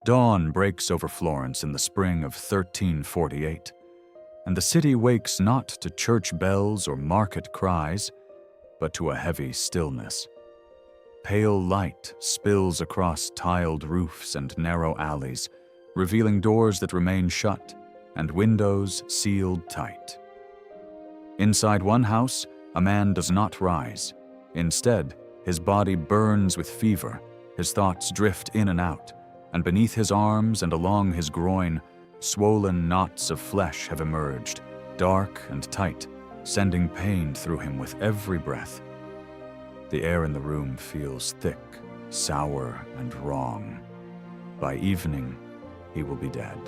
Dawn breaks over Florence in the spring of 1348, and the city wakes not to church bells or market cries, but to a heavy stillness. Pale light spills across tiled roofs and narrow alleys, revealing doors that remain shut and windows sealed tight. Inside one house, a man does not rise. Instead, his body burns with fever, his thoughts drift in and out, and beneath his arms and along his groin, swollen knots of flesh have emerged, dark and tight, sending pain through him with every breath. The air in the room feels thick, sour, and wrong. By evening, he will be dead.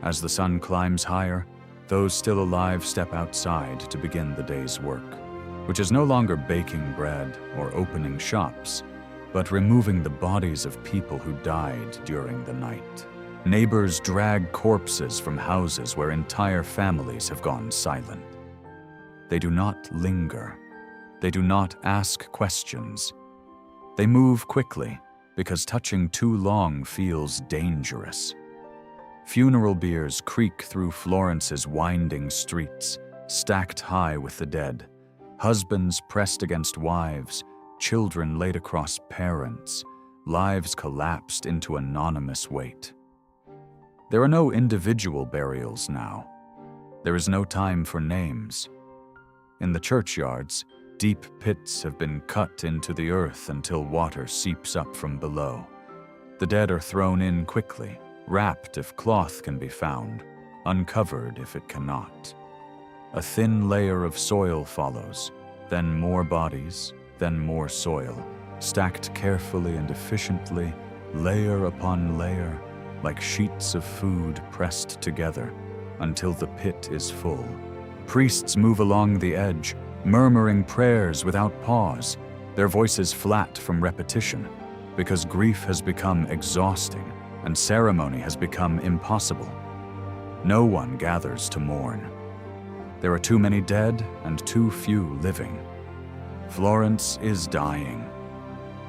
As the sun climbs higher, those still alive step outside to begin the day's work, which is no longer baking bread or opening shops, but removing the bodies of people who died during the night. Neighbors drag corpses from houses where entire families have gone silent. They do not linger. They do not ask questions. They move quickly because touching too long feels dangerous. Funeral biers creak through Florence's winding streets, stacked high with the dead. Husbands pressed against wives, children laid across parents, lives collapsed into anonymous weight. There are no individual burials now. There is no time for names. In the churchyards, deep pits have been cut into the earth until water seeps up from below. The dead are thrown in quickly, wrapped if cloth can be found, uncovered if it cannot. A thin layer of soil follows, then more bodies, then more soil, stacked carefully and efficiently, layer upon layer, like sheets of food pressed together, until the pit is full. Priests move along the edge, murmuring prayers without pause, their voices flat from repetition, because grief has become exhausting and ceremony has become impossible. No one gathers to mourn. There are too many dead and too few living. Florence is dying.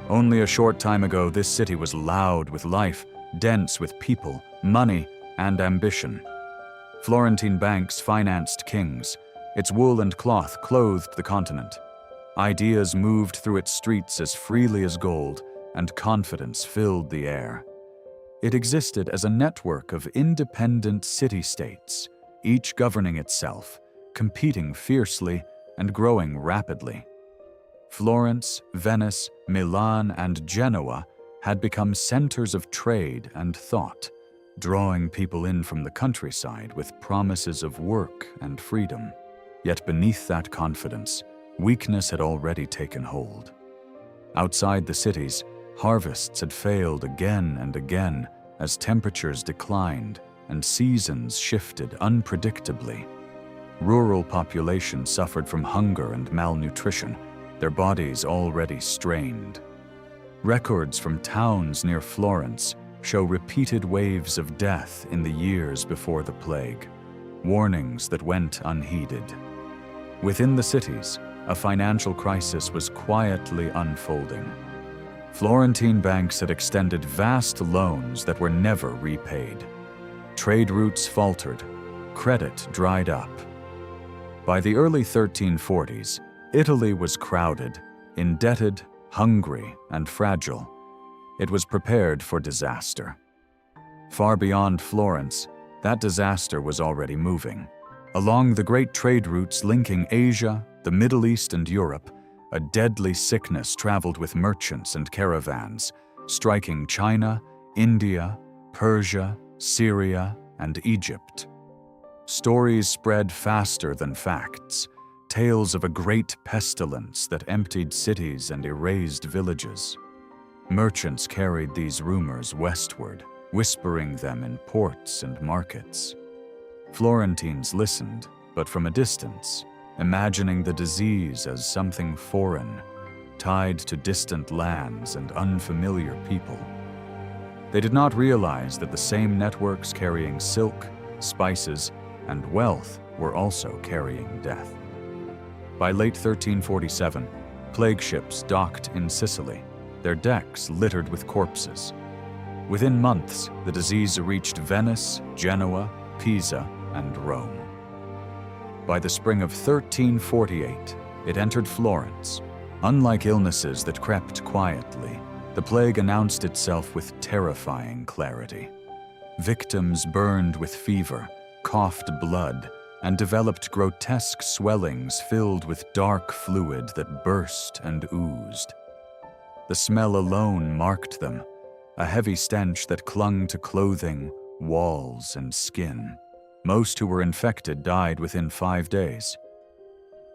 Only a short time ago, this city was loud with life, dense with people, money, and ambition. Florentine banks financed kings. Its wool and cloth clothed the continent. Ideas moved through its streets as freely as gold, and confidence filled the air. It existed as a network of independent city-states, each governing itself, competing fiercely and growing rapidly. Florence, Venice, Milan, and Genoa had become centers of trade and thought, drawing people in from the countryside with promises of work and freedom. Yet beneath that confidence, weakness had already taken hold. Outside the cities, harvests had failed again and again as temperatures declined and seasons shifted unpredictably. Rural populations suffered from hunger and malnutrition, their bodies already strained. Records from towns near Florence show repeated waves of death in the years before the plague, warnings that went unheeded. Within the cities, a financial crisis was quietly unfolding. Florentine banks had extended vast loans that were never repaid. Trade routes faltered, credit dried up. By the early 1340s, Italy was crowded, indebted, hungry, and fragile. It was prepared for disaster. Far beyond Florence, that disaster was already moving. Along the great trade routes linking Asia, the Middle East, and Europe, a deadly sickness traveled with merchants and caravans, striking China, India, Persia, Syria, and Egypt. Stories spread faster than facts, tales of a great pestilence that emptied cities and erased villages. Merchants carried these rumors westward, whispering them in ports and markets. Florentines listened, but from a distance, imagining the disease as something foreign, tied to distant lands and unfamiliar people. They did not realize that the same networks carrying silk, spices, and wealth were also carrying death. By late 1347, plague ships docked in Sicily, their decks littered with corpses. Within months, the disease reached Venice, Genoa, Pisa, and Rome. By the spring of 1348, it entered Florence. Unlike illnesses that crept quietly, the plague announced itself with terrifying clarity. Victims burned with fever, coughed blood, and developed grotesque swellings filled with dark fluid that burst and oozed. The smell alone marked them, a heavy stench that clung to clothing, walls, and skin. Most who were infected died within 5 days.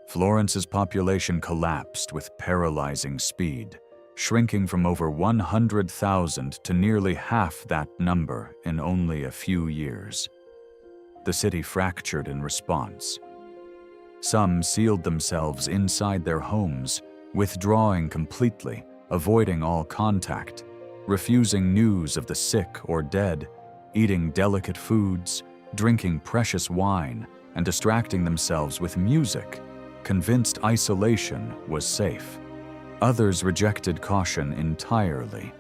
Florence's population collapsed with paralyzing speed, shrinking from over 100,000 to nearly half that number in only a few years. The city fractured in response. Some sealed themselves inside their homes, withdrawing completely, avoiding all contact, refusing news of the sick or dead, eating delicate foods, drinking precious wine, and distracting themselves with music, convinced isolation was safe. Others rejected caution entirely,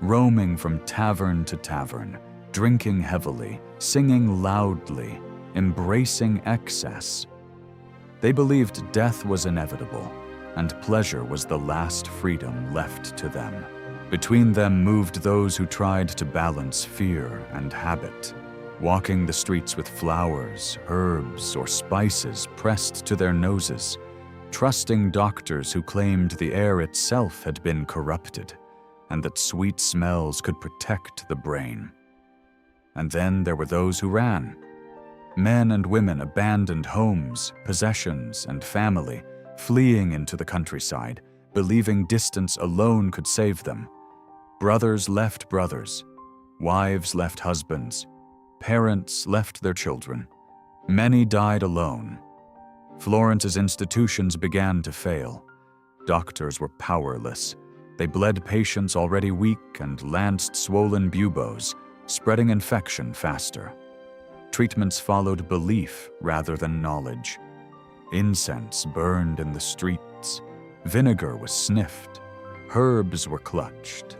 roaming from tavern to tavern, drinking heavily, singing loudly, embracing excess. They believed death was inevitable, and pleasure was the last freedom left to them. Between them moved those who tried to balance fear and habit, walking the streets with flowers, herbs, or spices pressed to their noses, trusting doctors who claimed the air itself had been corrupted, and that sweet smells could protect the brain. And then there were those who ran. Men and women abandoned homes, possessions, and family, fleeing into the countryside, believing distance alone could save them. Brothers left brothers, wives left husbands, parents left their children. Many died alone. Florence's institutions began to fail. Doctors were powerless. They bled patients already weak and lanced swollen buboes, spreading infection faster. Treatments followed belief rather than knowledge. Incense burned in the streets. Vinegar was sniffed. Herbs were clutched.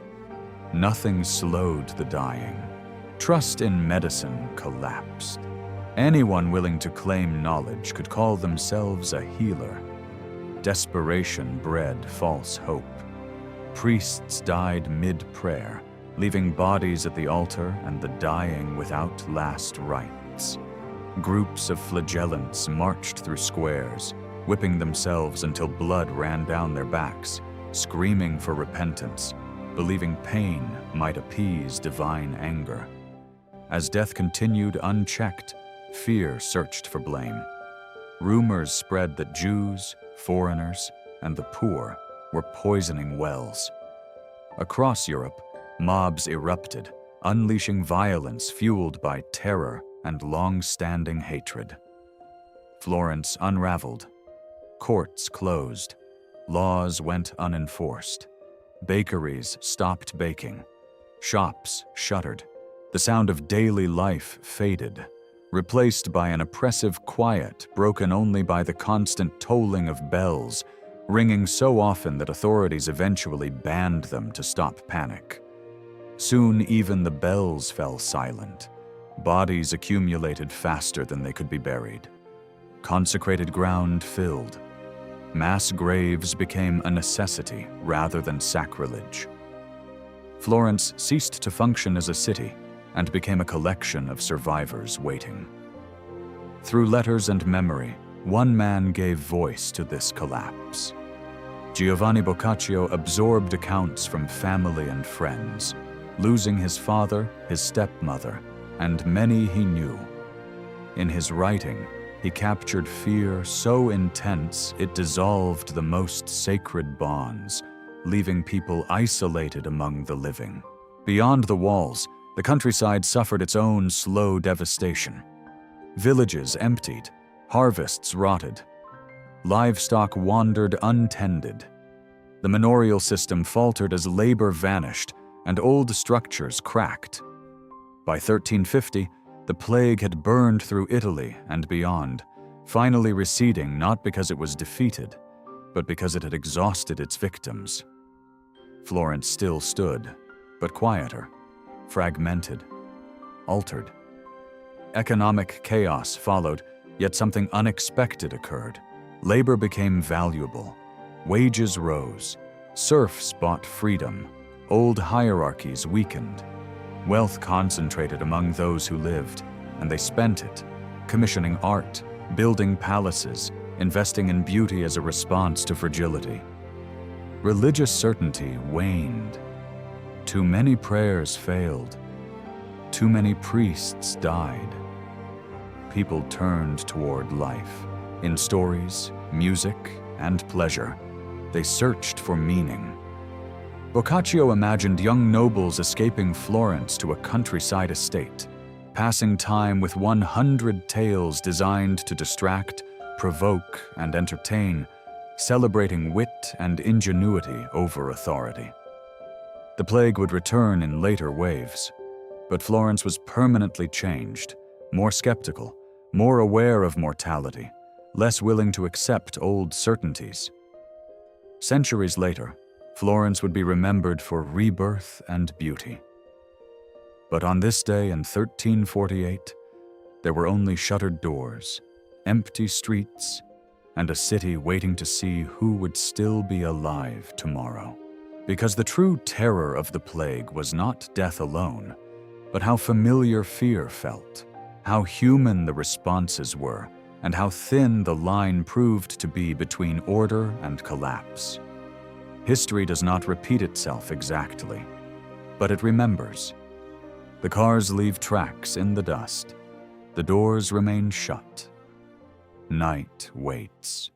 Nothing slowed the dying. Trust in medicine collapsed. Anyone willing to claim knowledge could call themselves a healer. Desperation bred false hope. Priests died mid-prayer, leaving bodies at the altar and the dying without last rites. Groups of flagellants marched through squares, whipping themselves until blood ran down their backs, screaming for repentance, believing pain might appease divine anger. As death continued unchecked, fear searched for blame. Rumors spread that Jews, foreigners, and the poor were poisoning wells. Across Europe, mobs erupted, unleashing violence fueled by terror and long-standing hatred. Florence unraveled. Courts closed. Laws went unenforced. Bakeries stopped baking. Shops shuttered. The sound of daily life faded, replaced by an oppressive quiet broken only by the constant tolling of bells, ringing so often that authorities eventually banned them to stop panic. Soon even the bells fell silent. Bodies accumulated faster than they could be buried. Consecrated ground filled. Mass graves became a necessity rather than sacrilege. Florence ceased to function as a city and became a collection of survivors waiting. Through letters and memory, one man gave voice to this collapse. Giovanni Boccaccio absorbed accounts from family and friends, losing his father, his stepmother, and many he knew. In his writing, he captured fear so intense it dissolved the most sacred bonds, leaving people isolated among the living. Beyond the walls, the countryside suffered its own slow devastation. Villages emptied, harvests rotted. Livestock wandered untended. The manorial system faltered as labor vanished and old structures cracked. By 1350, the plague had burned through Italy and beyond, finally receding not because it was defeated, but because it had exhausted its victims. Florence still stood, but quieter. fragmented, altered. Economic chaos followed, yet something unexpected occurred. Labor became valuable. Wages rose. Serfs bought freedom. Old hierarchies weakened. Wealth concentrated among those who lived, and they spent it, commissioning art, building palaces, investing in beauty as a response to fragility. Religious certainty waned. Too many prayers failed. Too many priests died. People turned toward life. In stories, music, and pleasure, they searched for meaning. Boccaccio imagined young nobles escaping Florence to a countryside estate, passing time with 100 tales designed to distract, provoke, and entertain, celebrating wit and ingenuity over authority. The plague would return in later waves, but Florence was permanently changed, more skeptical, more aware of mortality, less willing to accept old certainties. Centuries later, Florence would be remembered for rebirth and beauty. But on this day in 1348, there were only shuttered doors, empty streets, and a city waiting to see who would still be alive tomorrow. Because the true terror of the plague was not death alone, but how familiar fear felt, how human the responses were, and how thin the line proved to be between order and collapse. History does not repeat itself exactly, but it remembers. The cars leave tracks in the dust. The doors remain shut. Night waits.